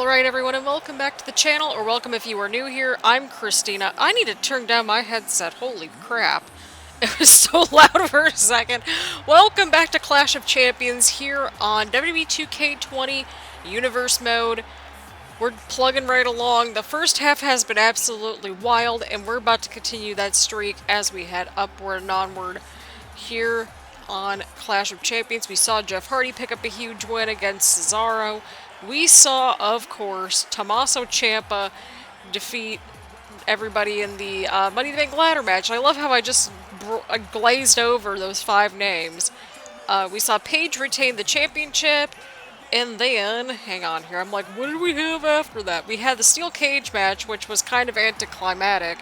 Alright everyone, and welcome back to the channel, or welcome if you are new here. I'm Christina. I need to turn down my headset. Holy crap. It was so loud for a second. Welcome back to Clash of Champions here on WWE 2K20 Universe Mode. We're plugging right along. The first half has been absolutely wild, and we're about to continue that streak as we head upward and onward here on Clash of Champions. We saw Jeff Hardy pick up a huge win against Cesaro. We saw, of course, Tommaso Ciampa defeat everybody in the Money in the Bank ladder match. I love how I just glazed over those 5 names. We saw Paige retain the championship, and then, hang on here, I'm like, what did we have after that? We had the steel cage match, which was kind of anticlimactic,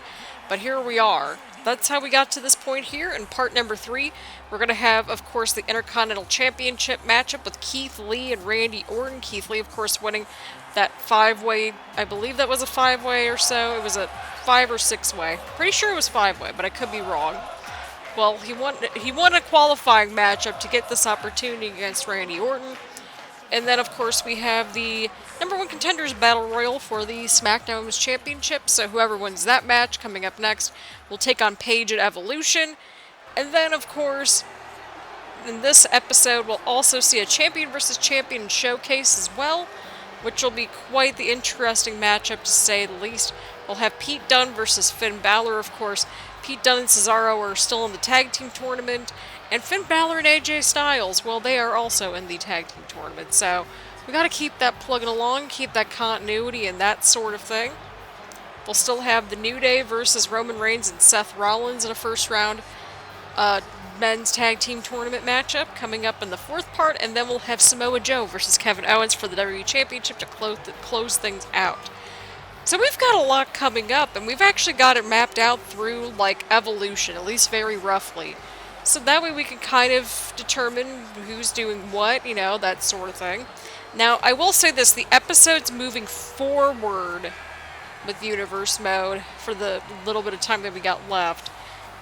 but here we are. That's how we got to this point here. In part number 3, we're going to have, of course, the Intercontinental Championship matchup with Keith Lee and Randy Orton. Keith Lee, of course, winning that 5-way, I believe that was a 5-way or so. It was a 5 or 6-way. Pretty sure it was 5-way, but I could be wrong. Well, he won a qualifying matchup to get this opportunity against Randy Orton. And then, of course, we have the #1 Contenders Battle Royal for the SmackDown Women's Championship. So whoever wins that match coming up next will take on Paige at Evolution. And then, of course, in this episode, we'll also see a champion versus champion showcase as well, which will be quite the interesting matchup, to say the least. We'll have Pete Dunne versus Finn Balor, of course. Pete Dunne and Cesaro are still in the tag team tournament, and Finn Balor and AJ Styles, well, they are also in the tag team tournament. So we got to keep that plugging along, keep that continuity and that sort of thing. We'll still have the New Day versus Roman Reigns and Seth Rollins in a first round men's tag team tournament matchup coming up in the 4th part, and then we'll have Samoa Joe versus Kevin Owens for the WWE Championship to close things out. So we've got a lot coming up, and we've actually got it mapped out through, like, Evolution, at least very roughly. So that way we can kind of determine who's doing what, you know, that sort of thing. Now, I will say this, the episode's moving forward with Universe Mode for the little bit of time that we got left.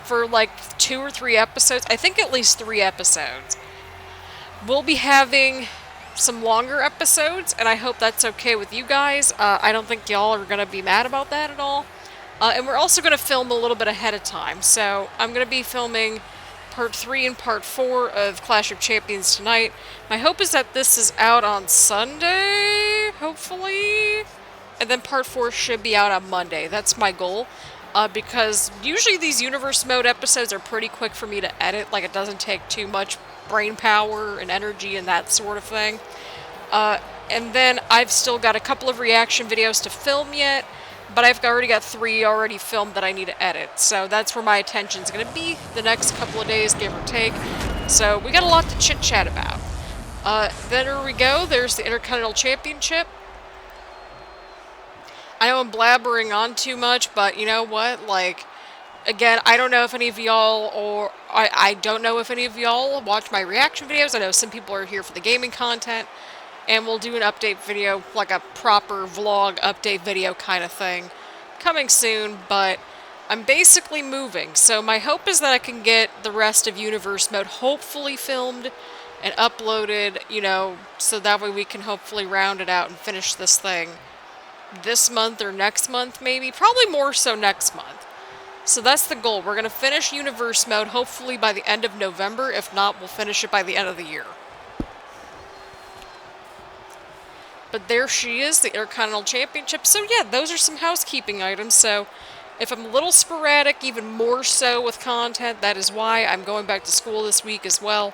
For like 2 or 3 episodes, I think at least 3 episodes. We'll be having some longer episodes, and I hope that's okay with you guys. I don't think y'all are going to be mad about that at all. And we're also going to film a little bit ahead of time. So I'm going to be filming part 3 and part 4 of Clash of Champions tonight. My hope is that this is out on Sunday, hopefully. And then part 4 should be out on Monday. That's my goal. Because usually these Universe Mode episodes are pretty quick for me to edit. Like, it doesn't take too much brain power and energy and that sort of thing. And then I've still got a couple of reaction videos to film yet, but I've already got 3 already filmed that I need to edit. So that's where my attention's going to be the next couple of days, give or take. So we got a lot to chit-chat about. Then here we go. There's the Intercontinental Championship. I know I'm blabbering on too much, but you know what? Like, again, I don't know if any of y'all, or I don't know if any of y'all watch my reaction videos. I know some people are here for the gaming content, and we'll do an update video, like a proper vlog update video kind of thing, coming soon, but I'm basically moving. So my hope is that I can get the rest of Universe Mode hopefully filmed and uploaded, you know, so that way we can hopefully round it out and finish this thing this month or next month, maybe. Probably more so next month. So that's the goal. We're going to finish Universe Mode hopefully by the end of November. If not, we'll finish it by the end of the year. But there she is, the Intercontinental Championship. So yeah, those are some housekeeping items. So if I'm a little sporadic, even more so with content, that is why. I'm going back to school this week as well,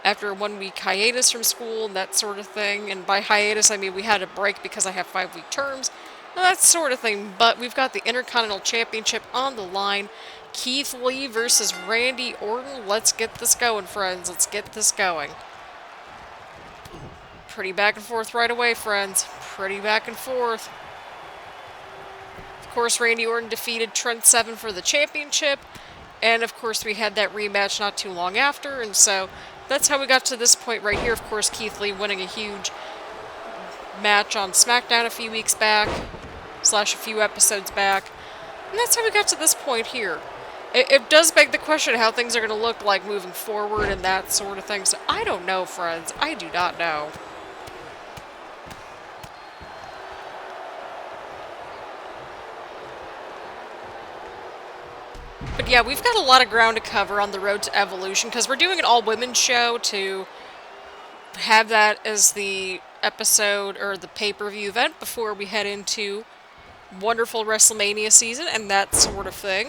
after a 1-week hiatus from school and that sort of thing. And by hiatus, I mean we had a break because I have 5-week terms, that sort of thing. But we've got the Intercontinental Championship on the line. Keith Lee versus Randy Orton. Let's get this going, friends. Let's get this going. Pretty back and forth right away, friends. Pretty back and forth. Of course, Randy Orton defeated Trent Seven for the championship. And of course, we had that rematch not too long after. And so that's how we got to this point right here. Of course, Keith Lee winning a huge match on SmackDown a few weeks back, / a few episodes back. And that's how we got to this point here. It does beg the question how things are going to look like moving forward and that sort of thing. So I don't know, friends. I do not know. But yeah, we've got a lot of ground to cover on the road to Evolution, because we're doing an all-women show to have that as the episode or the pay-per-view event before we head into wonderful WrestleMania season and that sort of thing.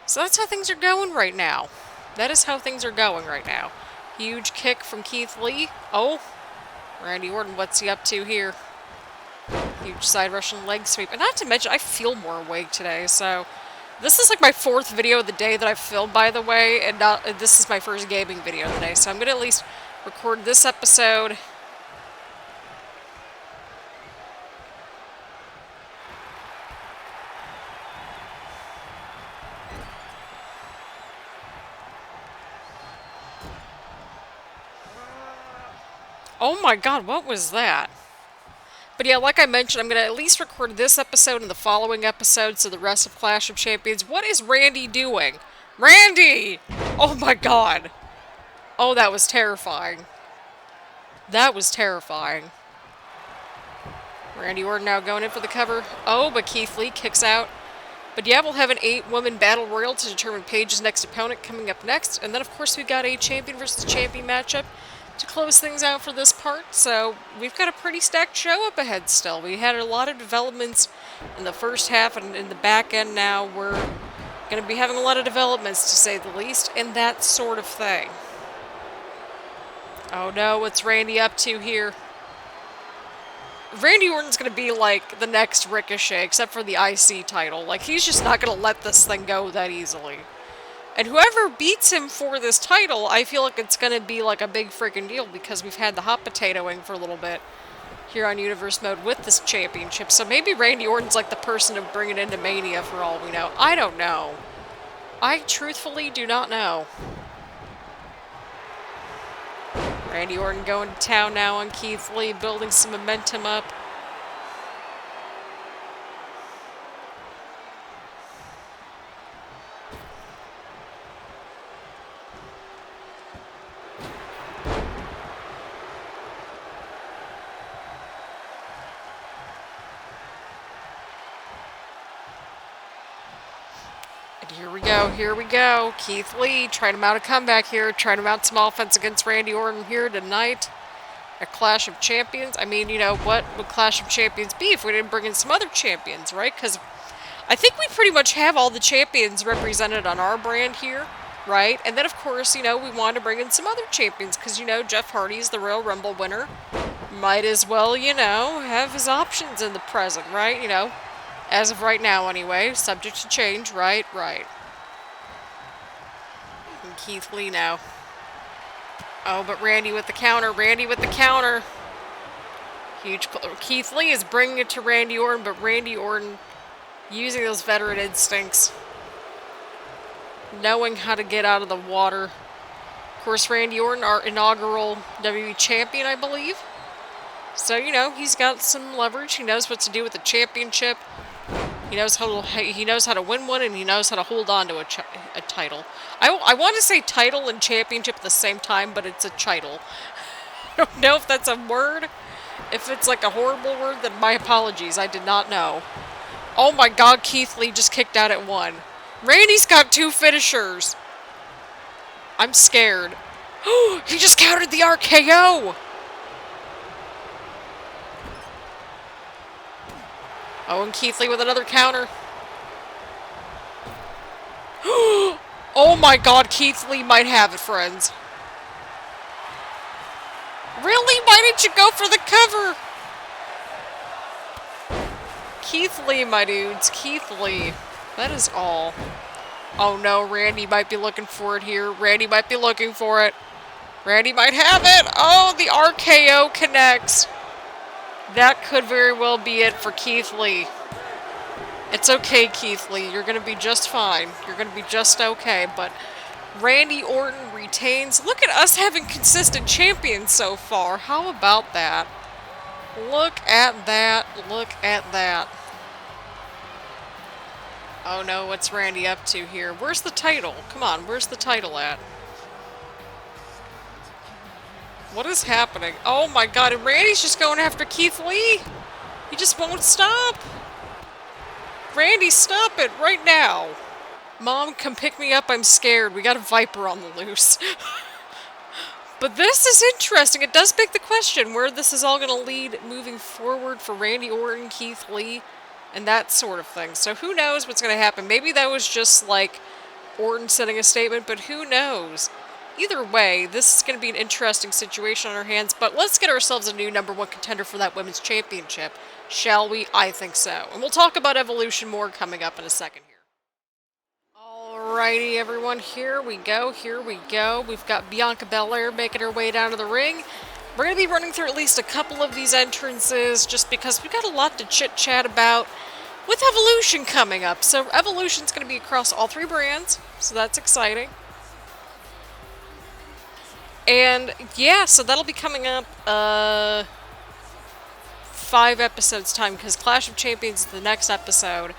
So that's how things are going right now. That is how things are going right now. Huge kick from Keith Lee. Oh, Randy Orton, what's he up to here? Huge side Russian leg sweep. And not to mention, I feel more awake today, so... This is like my 4th video of the day that I've filmed, by the way, and this is my first gaming video of the day, so I'm going to at least record this episode. Oh my god, what was that? But yeah, like I mentioned, I'm going to at least record this episode and the following episodes of the rest of Clash of Champions. What is Randy doing? Randy! Oh my god. Oh, that was terrifying. That was terrifying. Randy Orton now going in for the cover. Oh, but Keith Lee kicks out. But yeah, we'll have an 8-woman battle royal to determine Paige's next opponent coming up next. And then, of course, we've got a champion versus champion matchup to close things out for this part. So we've got a pretty stacked show up ahead still. We had a lot of developments in the first half, and in the back end now we're going to be having a lot of developments, to say the least, and that sort of thing. Oh no, what's Randy up to here? Randy Orton's going to be like the next Ricochet, except for the IC title. Like, he's just not going to let this thing go that easily. And whoever beats him for this title, I feel like it's going to be like a big freaking deal, because we've had the hot potatoing for a little bit here on Universe Mode with this championship. So maybe Randy Orton's like the person to bring it into Mania for all we know. I don't know. I truthfully do not know. Randy Orton going to town now on Keith Lee, building some momentum up. Here we go. Keith Lee trying to mount a comeback here, trying to mount some offense against Randy Orton here tonight at Clash of Champions. I mean, you know, what would Clash of Champions be if we didn't bring in some other champions, right? Because I think we pretty much have all the champions represented on our brand here, right? And then, of course, you know, we wanted to bring in some other champions because, you know, Jeff Hardy's the Royal Rumble winner. Might as well, you know, have his options in the present, right? You know, as of right now anyway, subject to change, right? Right. And Keith Lee now. Oh, but Randy with the counter. Randy with the counter. Huge. Keith Lee is bringing it to Randy Orton, but Randy Orton using those veteran instincts. Knowing how to get out of the water. Of course, Randy Orton, our inaugural WWE champion, I believe. So, you know, he's got some leverage. He knows what to do with the championship. He knows how to win one, and he knows how to hold on to a title. I want to say title and championship at the same time, but it's a title. I don't know if that's a word. If it's like a horrible word, then my apologies. I did not know. Oh my god, Keith Lee just kicked out at one. Randy's got two finishers. I'm scared. He just countered the RKO! Oh, and Keith Lee with another counter. Oh my god, Keith Lee might have it, friends. Really? Why didn't you go for the cover? Keith Lee, my dudes. Keith Lee. That is all. Oh no, Randy might be looking for it here. Randy might be looking for it. Randy might have it. Oh, the RKO connects. That could very well be it for Keith Lee. It's okay, Keith Lee. You're going to be just fine. You're going to be just okay. But Randy Orton retains. Look at us having consistent champions so far. How about that? Look at that. Look at that. Oh no, what's Randy up to here? Where's the title? Come on, where's the title at? What is happening? Oh my god, and Randy's just going after Keith Lee. He just won't stop. Randy, stop it right now. Mom, come pick me up, I'm scared. We got a viper on the loose. But this is interesting. It does beg the question where this is all going to lead moving forward for Randy Orton, Keith Lee, and that sort of thing. So who knows what's going to happen. Maybe that was just like Orton sending a statement, but who knows? Either way, this is going to be an interesting situation on our hands, but let's get ourselves a new #1 contender for that women's championship, shall we? I think so. And we'll talk about Evolution more coming up in a second here. Alrighty, everyone, here we go, here we go. We've got Bianca Belair making her way down to the ring. We're going to be running through at least a couple of these entrances just because we've got a lot to chit-chat about with Evolution coming up. So Evolution's going to be across all 3 brands, so that's exciting. And yeah, so that'll be coming up 5 episodes time because Clash of Champions is the next episode.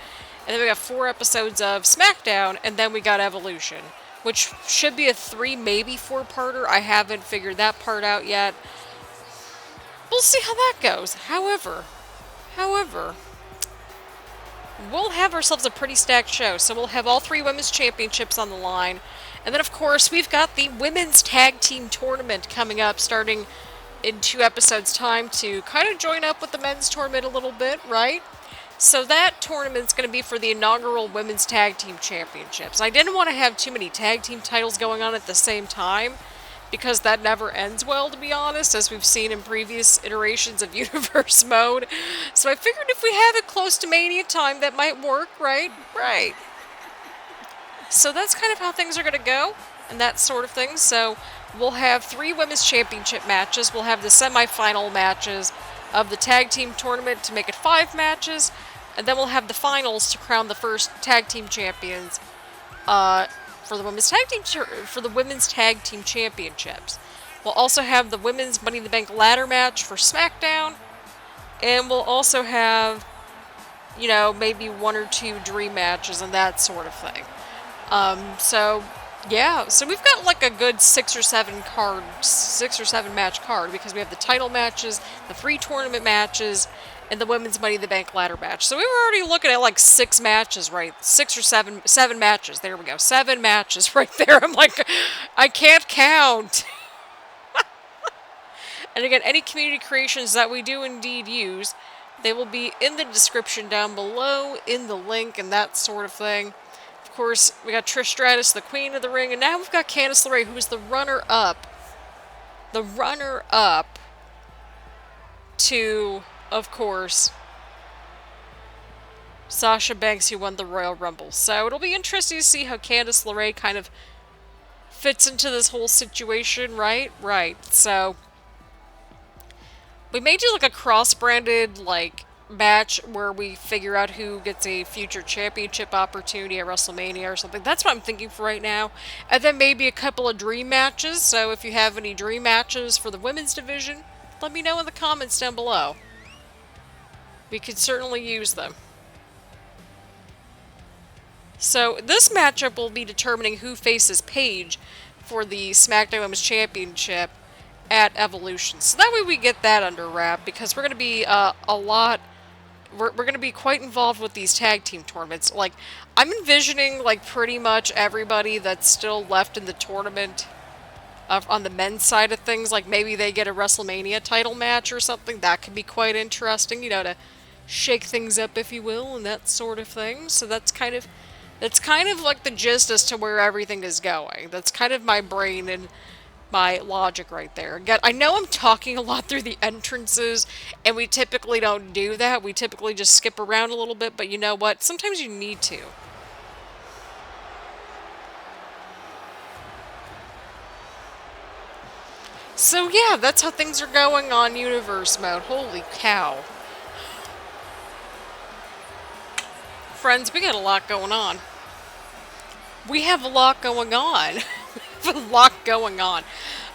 And then we got 4 episodes of SmackDown, and then we got Evolution, which should be a 3, maybe 4-parter. I haven't figured that part out yet. We'll see how that goes. However, we'll have ourselves a pretty stacked show. So we'll have all 3 women's championships on the line. And then, of course, we've got the Women's Tag Team Tournament coming up starting in 2 episodes' time to kind of join up with the men's tournament a little bit, right? So that tournament's going to be for the inaugural Women's Tag Team Championships. I didn't want to have too many tag team titles going on at the same time because that never ends well, to be honest, as we've seen in previous iterations of Universe Mode. So I figured if we have it close to Mania time, that might work, right? Right. So that's kind of how things are going to go, and that sort of thing. So we'll have 3 women's championship matches. We'll have the semifinal matches of the tag team tournament to make it 5 matches, and then we'll have the finals to crown the first tag team champions for the women's tag team championships. We'll also have the women's Money in the Bank ladder match for SmackDown, and we'll also have, you know, maybe 1 or 2 dream matches and that sort of thing. So yeah, so we've got like a good 6 or 7 match card because we have the title matches, the 3 tournament matches, and the women's Money in the Bank ladder match. So we were already looking at like 6 matches, right? 6 or 7 matches. There we go. 7 matches right there. I'm like, I can't count. And again, any community creations that we do indeed use, they will be in the description down below, in the link, and that sort of thing. Of course, we got Trish Stratus, the Queen of the Ring, and now we've got Candice LeRae, who is the runner-up. The runner-up to, of course, Sasha Banks, who won the Royal Rumble. So it'll be interesting to see how Candice LeRae kind of fits into this whole situation, right? Right. So we may do like a cross-branded, like, match where we figure out who gets a future championship opportunity at WrestleMania or something. That's what I'm thinking for right now. And then maybe a couple of dream matches. So if you have any dream matches for the women's division, let me know in the comments down below. We could certainly use them. So this matchup will be determining who faces Paige for the SmackDown Women's Championship at Evolution. So that way we get that under wrap, because we're going to be we're going to be quite involved with these tag team tournaments. Like, I'm envisioning, like, pretty much everybody that's still left in the tournament on the men's side of things. Like, maybe they get a WrestleMania title match or something. That could be quite interesting, you know, to shake things up, if you will, and that sort of thing. So that's kind of like the gist as to where everything is going. That's kind of my brain and my logic right there. Again, I know I'm talking a lot through the entrances, and we typically don't do that. We typically just skip around a little bit, but you know what? Sometimes you need to. So yeah, that's how things are going on Universe Mode. Holy cow. Friends, we got a lot going on. We have a lot going on. A lot going on.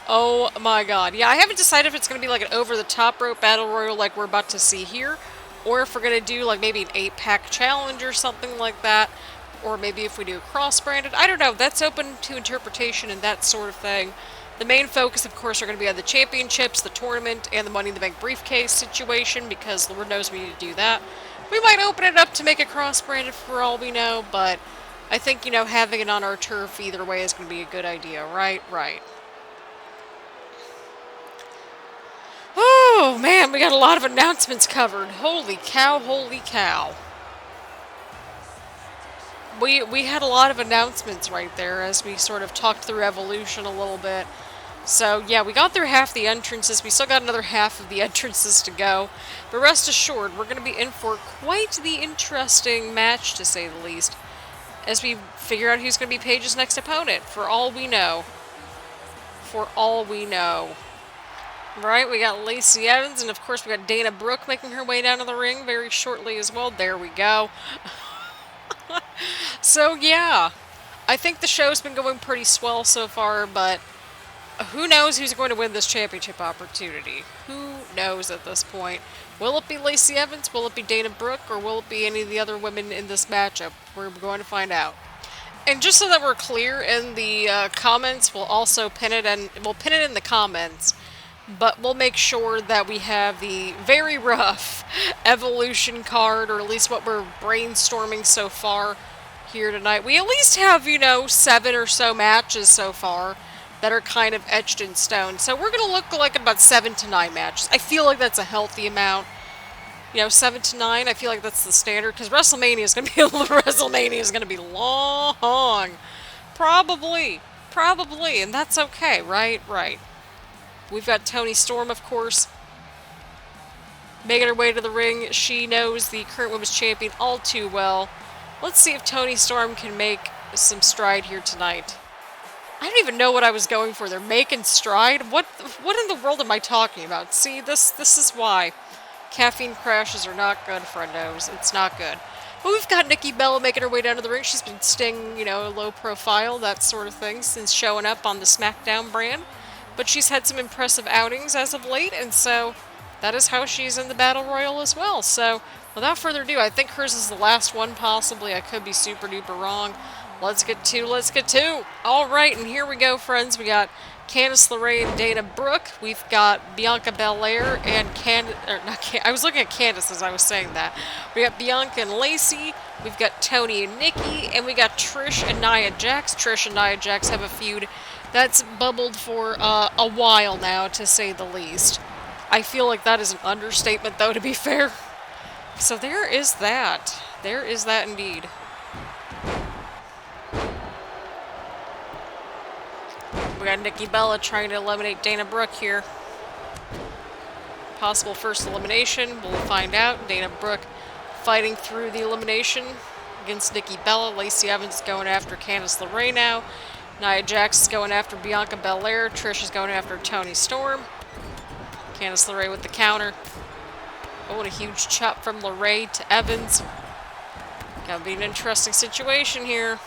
Oh my god. Yeah, I haven't decided if it's going to be like an over-the-top rope battle royal like we're about to see here, or if we're going to do like maybe an 8-pack challenge or something like that, or maybe if we do a cross-branded. I don't know. That's open to interpretation and that sort of thing. The main focus, of course, are going to be on the championships, the tournament, and the Money in the Bank briefcase situation, because Lord knows we need to do that. We might open it up to make it cross-branded for all we know, but I think, you know, having it on our turf either way is going to be a good idea, right? Right. Oh, man, we got a lot of announcements covered. Holy cow, holy cow. We had a lot of announcements right there as we sort of talked through Evolution a little bit. So, yeah, we got through half the entrances. We still got another half of the entrances to go. But rest assured, we're going to be in for quite the interesting match, to say the least, as we figure out who's going to be Paige's next opponent, for all we know. For all we know. Right, we got Lacey Evans, and of course we got Dana Brooke making her way down to the ring very shortly as well. There we go. So, yeah, I think the show's been going pretty swell so far, but who knows who's going to win this championship opportunity? Who knows at this point? Will it be Lacey Evans? Will it be Dana Brooke? Or will it be any of the other women in this matchup? We're going to find out. And just so that we're clear in the comments, we'll also pin it, and we'll pin it in the comments. But we'll make sure that we have the very rough Evolution card, or at least what we're brainstorming so far here tonight. We at least have, you know, 7 or so matches so far that are kind of etched in stone. So we're going to look like about 7 to 9 matches. I feel like that's a healthy amount. You know, 7 to 9, I feel like that's the standard, because WrestleMania is going to be long. Probably, and that's okay, right? Right. We've got Toni Storm, of course, making her way to the ring. She knows the current women's champion all too well. Let's see if Toni Storm can make some stride here tonight. I don't even know what I was going for there. Making stride? What in the world am I talking about? See, this is why caffeine crashes are not good, friendos. It's not good. But we've got Nikki Bella making her way down to the ring. She's been staying, you know, low profile, that sort of thing, since showing up on the SmackDown brand. But she's had some impressive outings as of late, and so that is how she's in the Battle Royal as well. So, without further ado, I think hers is the last one, possibly. I could be super duper wrong. Let's get to. Alright, and here we go, friends. We got Candice LeRae and Dana Brooke. We've got Bianca Belair and I was looking at Candice as I was saying that. We got Bianca and Lacey. We've got Toni and Nikki. And we got Trish and Nia Jax. Trish and Nia Jax have a feud that's bubbled for a while now, to say the least. I feel like that is an understatement, though, to be fair. So there is that. There is that indeed. We got Nikki Bella trying to eliminate Dana Brooke here. Possible first elimination. We'll find out. Dana Brooke fighting through the elimination against Nikki Bella. Lacey Evans going after Candice LeRae now. Nia Jax is going after Bianca Belair. Trish is going after Toni Storm. Candice LeRae with the counter. Oh, and a huge chop from LeRae to Evans. Gonna be an interesting situation here.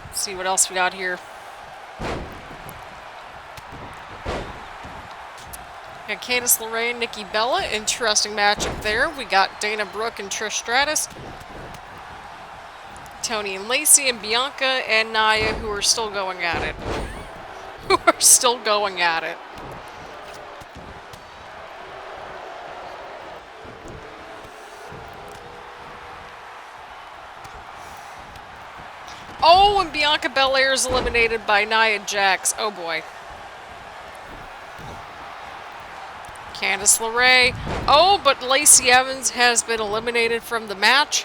Let's see what else we got here. Got Candice LeRae and Nikki Bella. Interesting matchup there. We got Dana Brooke and Trish Stratus. Toni and Lacey and Bianca and Nia, who are still going at it. Oh, and Bianca Belair is eliminated by Nia Jax. Oh boy. Candice LeRae. Oh, but Lacey Evans has been eliminated from the match.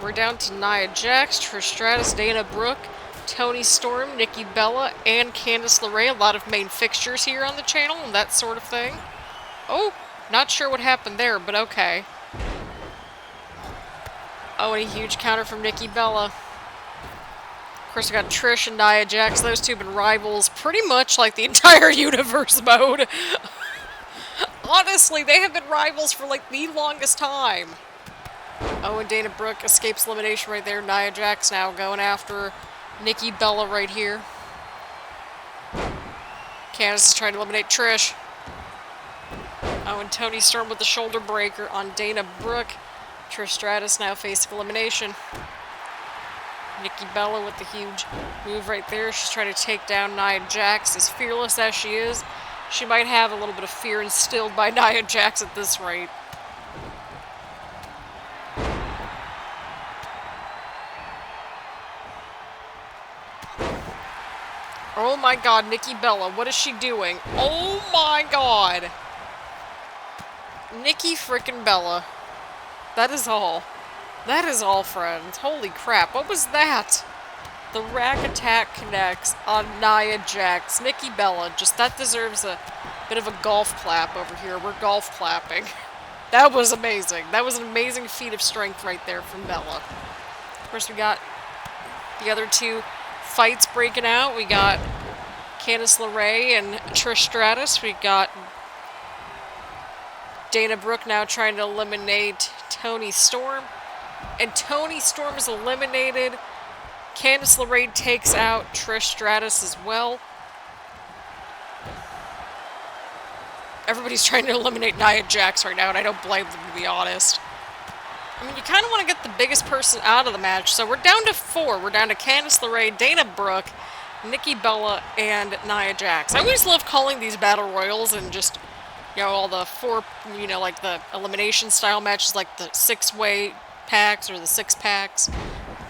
We're down to Nia Jax, Trish Stratus, Dana Brooke, Toni Storm, Nikki Bella, and Candice LeRae. A lot of main fixtures here on the channel and that sort of thing. Oh, not sure what happened there, but okay. Oh, and a huge counter from Nikki Bella. Of course, we got Trish and Nia Jax. Those two have been rivals pretty much like the entire universe mode. Honestly, they have been rivals for like the longest time. Oh, and Dana Brooke escapes elimination right there. Nia Jax now going after Nikki Bella right here. Candice is trying to eliminate Trish. Oh, and Toni Storm with the shoulder breaker on Dana Brooke. Trish Stratus now facing elimination. Nikki Bella with the huge move right there. She's trying to take down Nia Jax. As fearless as she is, she might have a little bit of fear instilled by Nia Jax at this rate. Oh my god, Nikki Bella, what is she doing? Oh my god! Nikki frickin' Bella. That is all. That is all, friends. Holy crap, what was that? The rack attack connects on Nia Jax. Nikki Bella, just that deserves a bit of a golf clap over here. We're golf clapping. That was amazing. That was an amazing feat of strength right there from Bella. Of course, we got the other two fights breaking out. We got Candice LeRae and Trish Stratus. We got Dana Brooke now trying to eliminate Toni Storm. And Toni Storm is eliminated. Candice LeRae takes out Trish Stratus as well. Everybody's trying to eliminate Nia Jax right now, and I don't blame them, to be honest. I mean, you kind of want to get the biggest person out of the match, so we're down to 4. We're down to Candice LeRae, Dana Brooke, Nikki Bella, and Nia Jax. I always love calling these battle royals and just, you know, all the 4, you know, like the elimination style matches, like the 6-way packs or the 6-packs.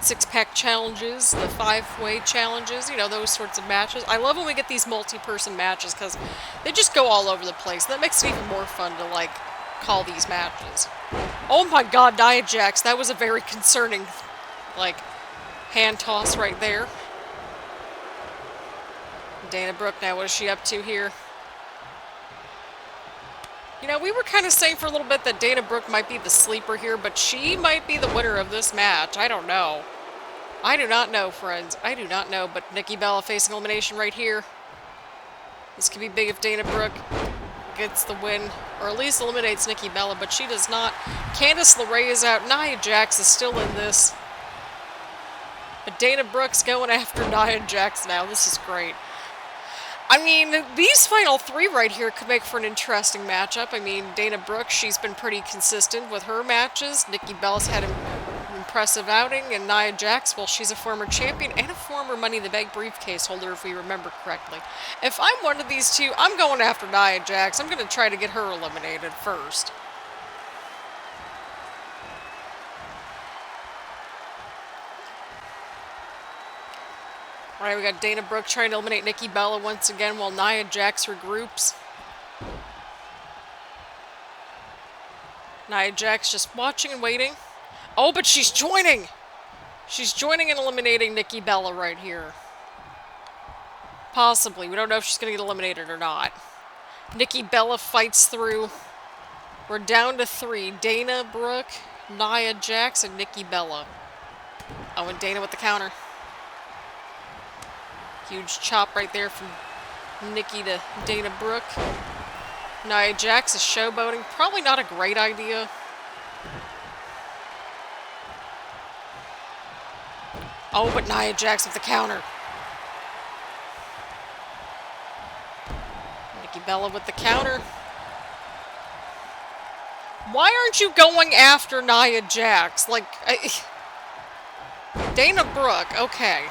6-pack challenges, the 5-way challenges, you know, those sorts of matches. I love when we get these multi-person matches because they just go all over the place. That makes it even more fun to, like, call these matches. Oh my god, Nia Jax, that was a very concerning, like, hand toss right there. Dana Brooke now, what is she up to here? You know, we were kind of saying for a little bit that Dana Brooke might be the sleeper here, but she might be the winner of this match. I don't know. I do not know, friends. I do not know, but Nikki Bella facing elimination right here. This could be big if Dana Brooke gets the win, or at least eliminates Nikki Bella, but she does not. Candice LeRae is out. Nia Jax is still in this. But Dana Brooke's going after Nia Jax now. This is great. I mean, these final 3 right here could make for an interesting matchup. I mean, Dana Brooke, she's been pretty consistent with her matches. Nikki Bella's had an impressive outing, and Nia Jax, well, she's a former champion and a former Money in the Bank briefcase holder, if we remember correctly. If I'm one of these two, I'm going after Nia Jax. I'm going to try to get her eliminated first. Alright, we got Dana Brooke trying to eliminate Nikki Bella once again while Nia Jax regroups. Nia Jax just watching and waiting. Oh, but she's joining! She's joining and eliminating Nikki Bella right here. Possibly. We don't know if she's going to get eliminated or not. Nikki Bella fights through. We're down to 3. Dana Brooke, Nia Jax, and Nikki Bella. Oh, and Dana with the counter. Huge chop right there from Nikki to Dana Brooke. Nia Jax is showboating. Probably not a great idea. Oh, but Nia Jax with the counter. Nikki Bella with the counter. Why aren't you going after Nia Jax? Like, Dana Brooke, okay.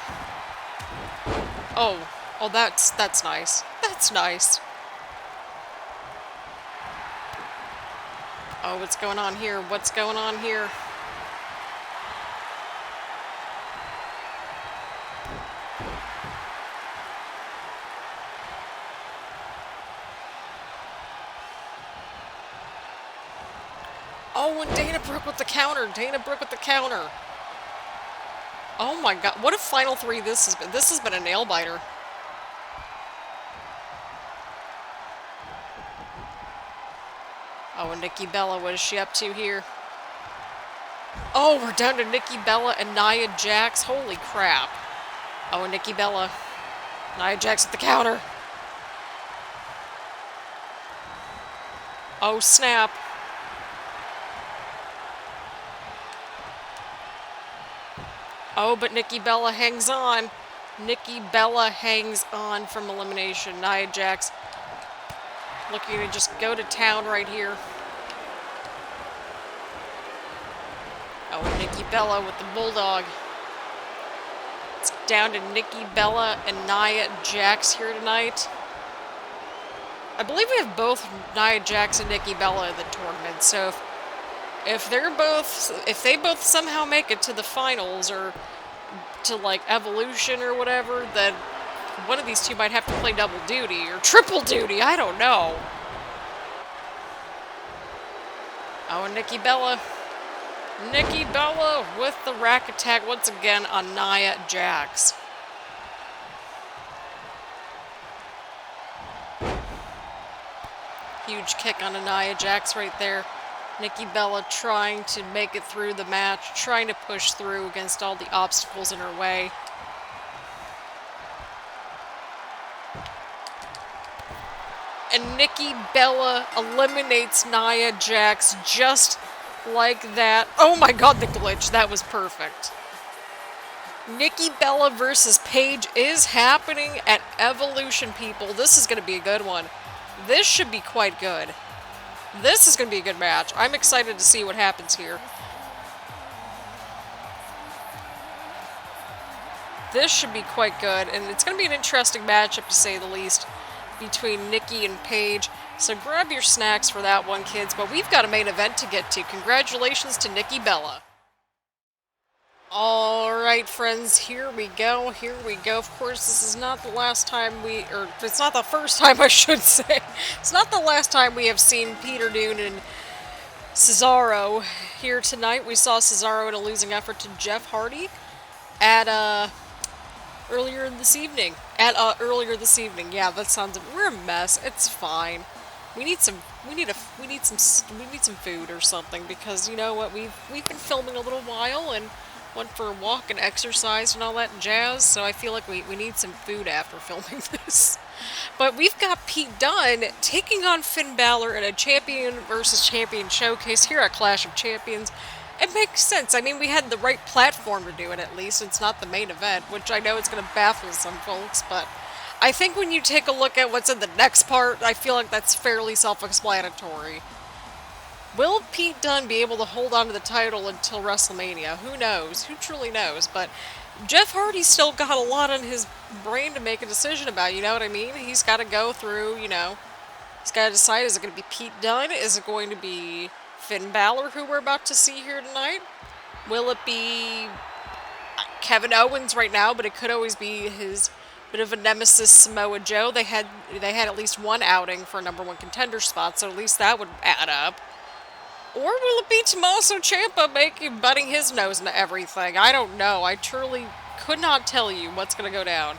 Oh, that's nice. That's nice. Oh, what's going on here? What's going on here? Oh, and Dana Brooke with the counter. Dana Brooke with the counter. Oh my god, what a final 3 this has been. This has been a nail-biter. Oh, and Nikki Bella, what is she up to here? Oh, we're down to Nikki Bella and Nia Jax. Holy crap. Oh, and Nikki Bella. Nia Jax at the counter. Oh, snap. Oh, but Nikki Bella hangs on. Nikki Bella hangs on from elimination. Nia Jax looking to just go to town right here. Oh, and Nikki Bella with the Bulldog. It's down to Nikki Bella and Nia Jax here tonight. I believe we have both Nia Jax and Nikki Bella in the tournament, so if they both somehow make it to the finals or to like Evolution or whatever, then one of these two might have to play double duty or triple duty, I don't know. Oh, and Nikki Bella with the rack attack once again on Nia Jax. Huge kick on Nia Jax right there. Nikki Bella trying to make it through the match, trying to push through against all the obstacles in her way. And Nikki Bella eliminates Nia Jax just like that. Oh my god, the glitch. That was perfect. Nikki Bella versus Paige is happening at Evolution, people. This is going to be a good one. This should be quite good. This is going to be a good match. I'm excited to see what happens here. This should be quite good, and it's going to be an interesting matchup to say the least between Nikki and Paige. So grab your snacks for that one, kids, but we've got a main event to get to. Congratulations to Nikki Bella. Alright, friends, here we go. Of course, this is not the last time it's not the first time, I should say. It's not the last time we have seen Peter Dunne and Cesaro here tonight. We saw Cesaro in a losing effort to Jeff Hardy at, earlier this evening. Yeah, that sounds, we're a mess. It's fine. We need some food or something, because you know what, we've been filming a little while and went for a walk and exercise and all that jazz, so I feel like we need some food after filming this. But we've got Pete Dunne taking on Finn Balor in a champion versus champion showcase here at Clash of Champions. It makes sense. I mean, we had the right platform to do it, at least. It's not the main event, which I know it's going to baffle some folks, but I think when you take a look at what's in the next part, I feel like that's fairly self-explanatory. Will Pete Dunne be able to hold on to the title until WrestleMania? Who knows? Who truly knows? But Jeff Hardy's still got a lot on his brain to make a decision about, you know what I mean? He's got to go through, you know, he's got to decide, is it going to be Pete Dunne? Is it going to be Finn Balor, who we're about to see here tonight? Will it be Kevin Owens right now, but it could always be his bit of a nemesis, Samoa Joe. They had at least one outing for a #1 contender spot, so at least that would add up. Or will it be Tommaso Ciampa butting his nose into everything? I don't know. I truly could not tell you what's going to go down.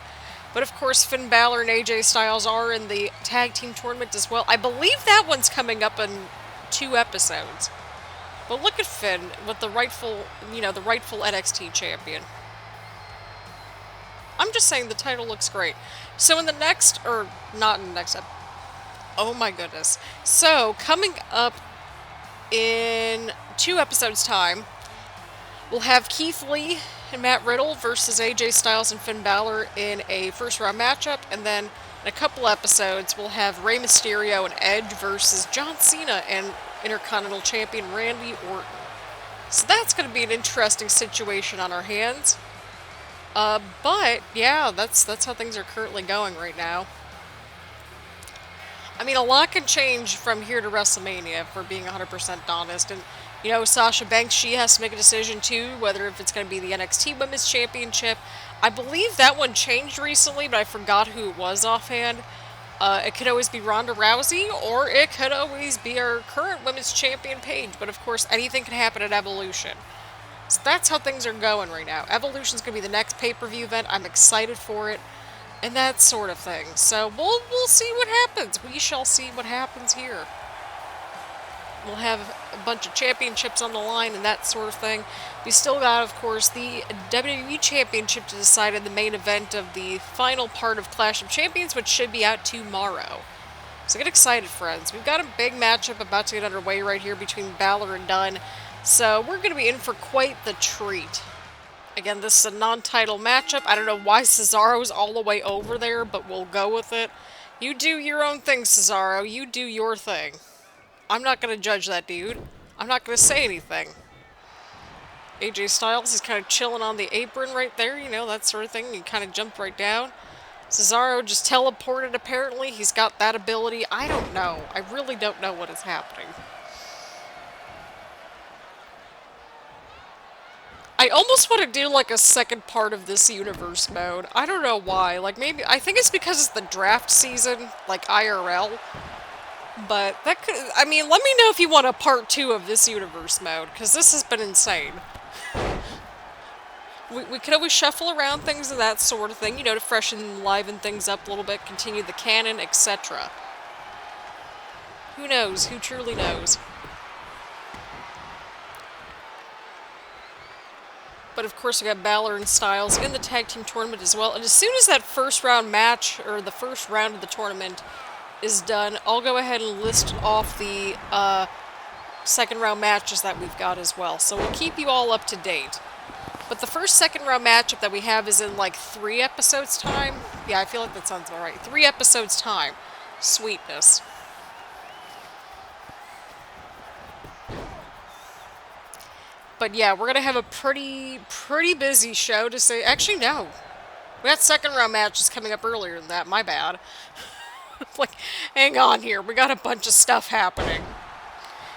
But of course, Finn Balor and AJ Styles are in the tag team tournament as well. I believe that one's coming up in 2 episodes. But look at Finn with the rightful NXT champion. I'm just saying the title looks great. So in the next, or not in the next episode. Oh my goodness. So coming up in 2 episodes' time, we'll have Keith Lee and Matt Riddle versus AJ Styles and Finn Balor in a first-round matchup, and then in a couple episodes, we'll have Rey Mysterio and Edge versus John Cena and Intercontinental Champion Randy Orton. So that's going to be an interesting situation on our hands. But yeah, that's how things are currently going right now. I mean, a lot can change from here to WrestleMania, if we're being 100% honest. And, you know, Sasha Banks, she has to make a decision, too, whether if it's going to be the NXT Women's Championship. I believe that one changed recently, but I forgot who it was offhand. It could always be Ronda Rousey, or it could always be our current Women's Champion, Paige. But, of course, anything can happen at Evolution. So that's how things are going right now. Evolution's going to be the next pay-per-view event. I'm excited for it. And that sort of thing. So we'll see what happens. We shall see what happens here. We'll have a bunch of championships on the line and that sort of thing. We still got, of course, the WWE Championship to decide in the main event of the final part of Clash of Champions, which should be out tomorrow. So get excited, friends. We've got a big matchup about to get underway right here between Balor and Dunne. So we're going to be in for quite the treat. Again, this is a non-title matchup. I don't know why Cesaro's all the way over there, but we'll go with it. You do your own thing, Cesaro. You do your thing. I'm not going to judge that dude. I'm not going to say anything. AJ Styles, he's kind of chilling on the apron right there, you know, that sort of thing. He kind of jumped right down. Cesaro just teleported, apparently. He's got that ability. I don't know. I really don't know what is happening. I almost want to do, like, a second part of this universe mode. I don't know why. Like, maybe... I think it's because it's the draft season, like, IRL. But that could... I mean, let me know if you want a part 2 of this universe mode, because this has been insane. We could always shuffle around things and that sort of thing, you know, to freshen, liven things up a little bit, continue the canon, etc. Who knows? Who truly knows? But of course, we got Balor and Styles in the tag team tournament as well. And as soon as that first round match, or the first round of the tournament, is done, I'll go ahead and list off the second round matches that we've got as well. So we'll keep you all up to date. But the first second round matchup that we have is in like 3 episodes time. Yeah, I feel like that sounds about right. 3 episodes time. Sweetness. But yeah, we're gonna have a pretty busy show to say. Actually, no. We got second round matches coming up earlier than that. My bad. Like, hang on here. We got a bunch of stuff happening.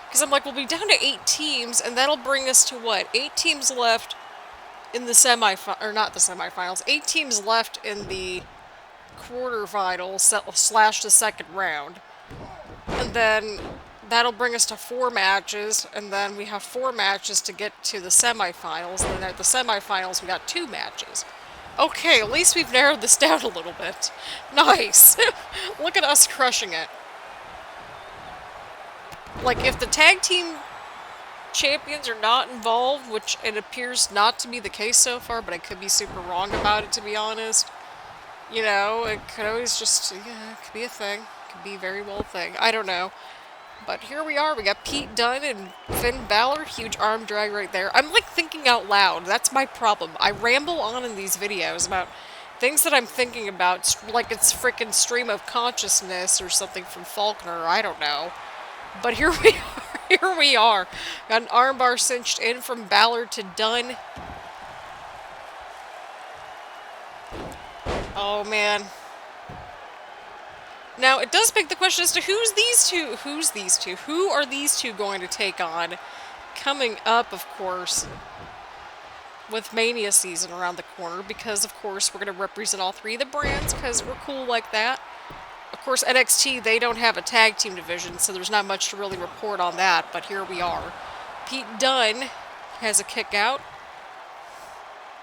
Because I'm like, we'll be down to 8 teams, and that'll bring us to what? 8 teams left in the or not the semifinals. 8 teams left in the quarterfinals / the second round. And then that'll bring us to 4 matches, and then we have 4 matches to get to the semifinals, and then at the semifinals we got 2 matches. Okay, at least we've narrowed this down a little bit. Nice! Look at us crushing it. Like, if the tag team champions are not involved, which it appears not to be the case so far, but I could be super wrong about it, to be honest. You know, it could always just, yeah, it could be a thing. It could be very well a thing. I don't know. But here we are. We got Pete Dunne and Finn Balor. Huge arm drag right there. I'm, like, thinking out loud. That's my problem. I ramble on in these videos about things that I'm thinking about, like it's freaking stream of consciousness or something from Faulkner. I don't know. But here we are. Here we are. Got an armbar cinched in from Balor to Dunne. Oh, man. Now, it does beg the question as to who's these two? Who are these two going to take on? Coming up, of course, with Mania season around the corner, because, of course, we're going to represent all 3 of the brands, because we're cool like that. Of course, NXT, they don't have a tag team division, so there's not much to really report on that, but here we are. Pete Dunne has a kick out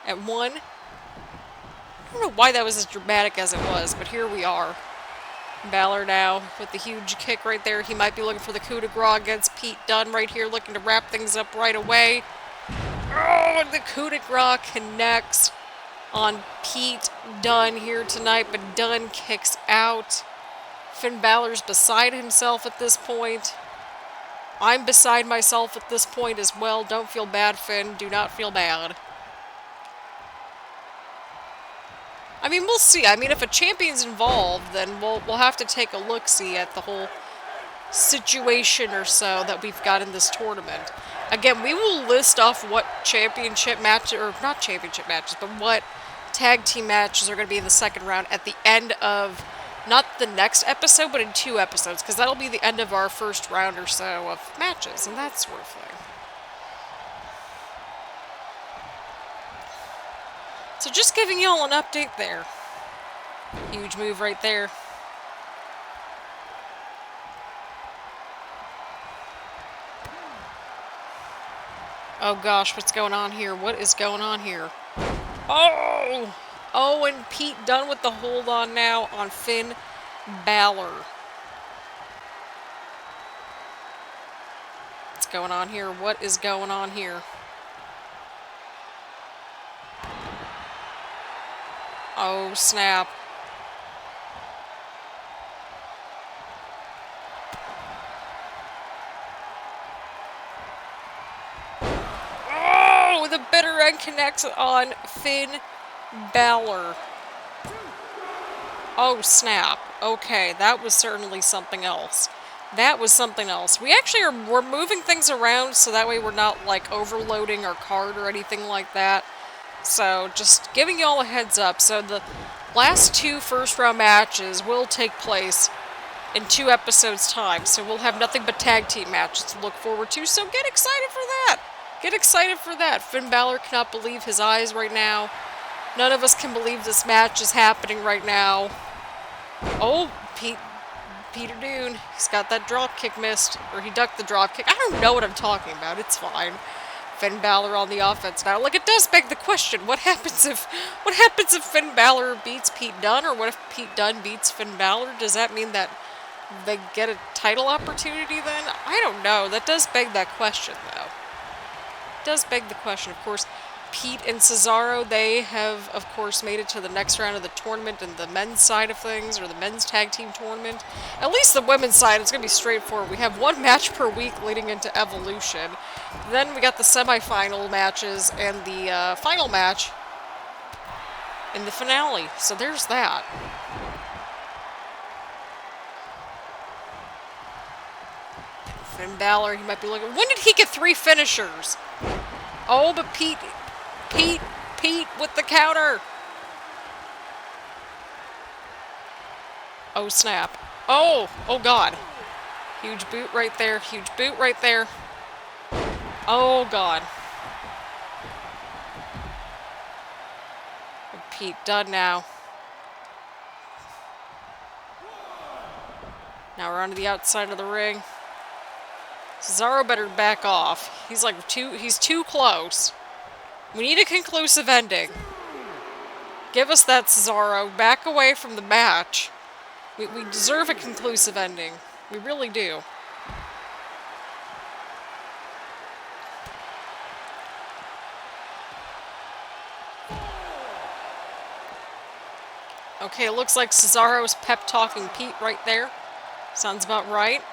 at 1. I don't know why that was as dramatic as it was, but here we are. Balor now with the huge kick right there. He might be looking for the coup de grace against Pete Dunne right here, looking to wrap things up right away. Oh, and the coup de grace connects on Pete Dunne here tonight, but Dunne kicks out. Finn Balor's beside himself at this point. I'm beside myself at this point as well. Don't feel bad, Finn. Do not feel bad. I mean, we'll see. I mean, if a champion's involved, then we'll have to take a look-see at the whole situation or so that we've got in this tournament. Again, we will list off what championship matches, or not championship matches, but what tag team matches are going to be in the second round at the end of, not the next episode, but in 2 episodes, because that'll be the end of our first round or so of matches and that sort of thing. So just giving y'all an update there. Huge move right there. Oh gosh, what's going on here? What is going on here? Oh! Oh, and Pete Dunne with the hold on now on Finn Balor. What's going on here? What is going on here? Oh, snap. Oh, the bitter end connects on Finn Balor. Oh, snap. Okay, that was certainly something else. That was something else. We're moving things around so that way we're not like overloading our card or anything like that. So just giving y'all a heads up. So the last 2 first-round matches will take place in 2 episodes' time. So we'll have nothing but tag team matches to look forward to. So get excited for that. Get excited for that. Finn Balor cannot believe his eyes right now. None of us can believe this match is happening right now. Oh, Peter Dunne. He's got that drop kick missed. Or he ducked the drop kick. I don't know what I'm talking about. It's fine. Finn Balor on the offense now. Like, it does beg the question, what happens if Finn Balor beats Pete Dunne, or what if Pete Dunne beats Finn Balor? Does that mean that they get a title opportunity then? I don't know. That does beg that question, though. It does beg the question. Of course, Pete and Cesaro, they have, of course, made it to the next round of the tournament in the men's side of things, or the men's tag team tournament. At least the women's side, it's going to be straightforward. We have 1 match per week leading into Evolution. Then we got the semifinal matches and the final match in the finale. So there's that. Finn Balor, he might be looking... When did he get 3 finishers? Oh, but Pete with the counter. Oh, snap. Oh God. Huge boot right there. Huge boot right there. Oh, God. And Pete Dunne now. Now we're onto the outside of the ring. Cesaro better back off. He's too close. We need a conclusive ending. Give us that, Cesaro. Back away from the match. We deserve a conclusive ending. We really do. Okay, it looks like Cesaro's pep-talking Pete right there. Sounds about right. 6,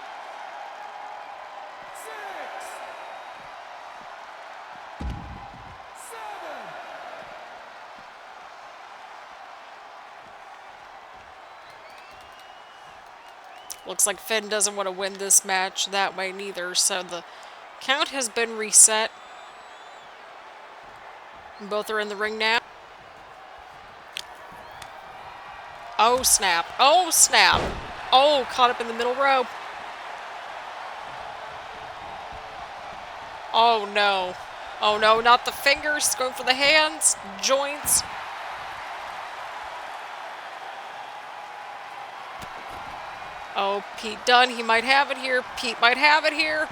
7. Looks like Finn doesn't want to win this match that way neither, so the count has been reset. Both are in the ring now. Oh, snap. Oh, snap. Oh, caught up in the middle row. Oh, no. Oh, no, not the fingers. Going for the hands. Joints. Oh, Pete Dunne. He might have it here. Pete might have it here.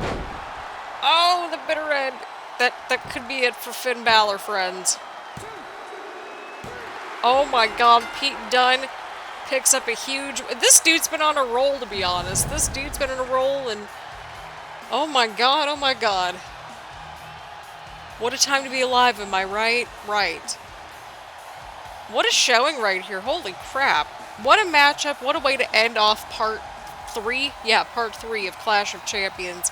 Oh, the bitter end. That could be it for Finn Balor, friends. Oh, my God. Pete Dunne picks up a huge... This dude's been on a roll, to be honest. This dude's been on a roll, and... Oh my God, oh my God. What a time to be alive, am I right? Right. What a showing right here. Holy crap. What a matchup. What a way to end off part 3. Yeah, part 3 of Clash of Champions.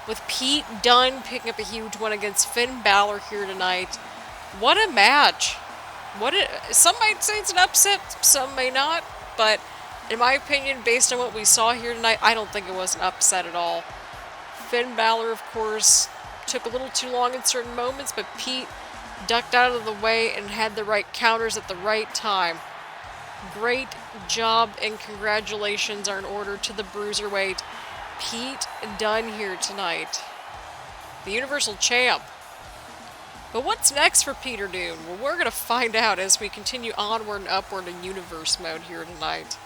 With Pete Dunne picking up a huge one against Finn Balor here tonight. What a match. Some might say it's an upset, some may not, but in my opinion, based on what we saw here tonight, I don't think it was an upset at all. Finn Balor, of course, took a little too long in certain moments, but Pete ducked out of the way and had the right counters at the right time. Great job and congratulations are in order to the Bruiserweight Pete Dunne here tonight. The Universal Champ. But what's next for Peter Dunne? Well, we're going to find out as we continue onward and upward in Universe mode here tonight.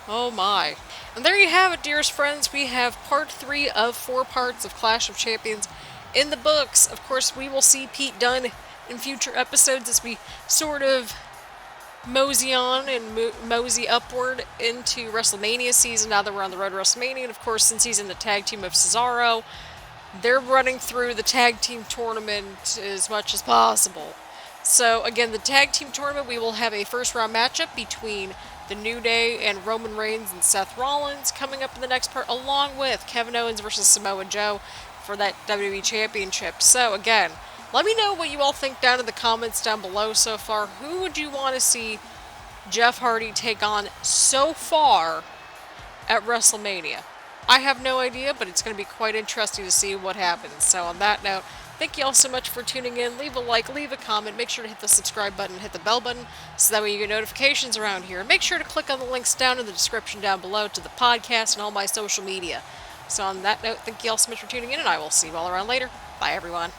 Oh my. And there you have it, dearest friends. We have part 3 of 4 parts of Clash of Champions in the books. Of course, we will see Pete Dunne in future episodes as we sort of mosey on and mosey upward into WrestleMania season now that we're on the road to WrestleMania. And of course, since he's in the tag team of Cesaro, they're running through the tag team tournament as much as possible. So again, the tag team tournament, we will have a first round matchup between the New Day and Roman Reigns and Seth Rollins coming up in the next part, along with Kevin Owens versus Samoa Joe for that WWE Championship. So again, let me know what you all think down in the comments down below so far. Who would you want to see Jeff Hardy take on so far at WrestleMania? I have no idea, but it's going to be quite interesting to see what happens. So on that note, thank you all so much for tuning in. Leave a like, leave a comment, make sure to hit the subscribe button, hit the bell button, so that way you get notifications around here. And make sure to click on the links down in the description down below to the podcast and all my social media. So on that note, thank you all so much for tuning in, and I will see you all around later. Bye, everyone.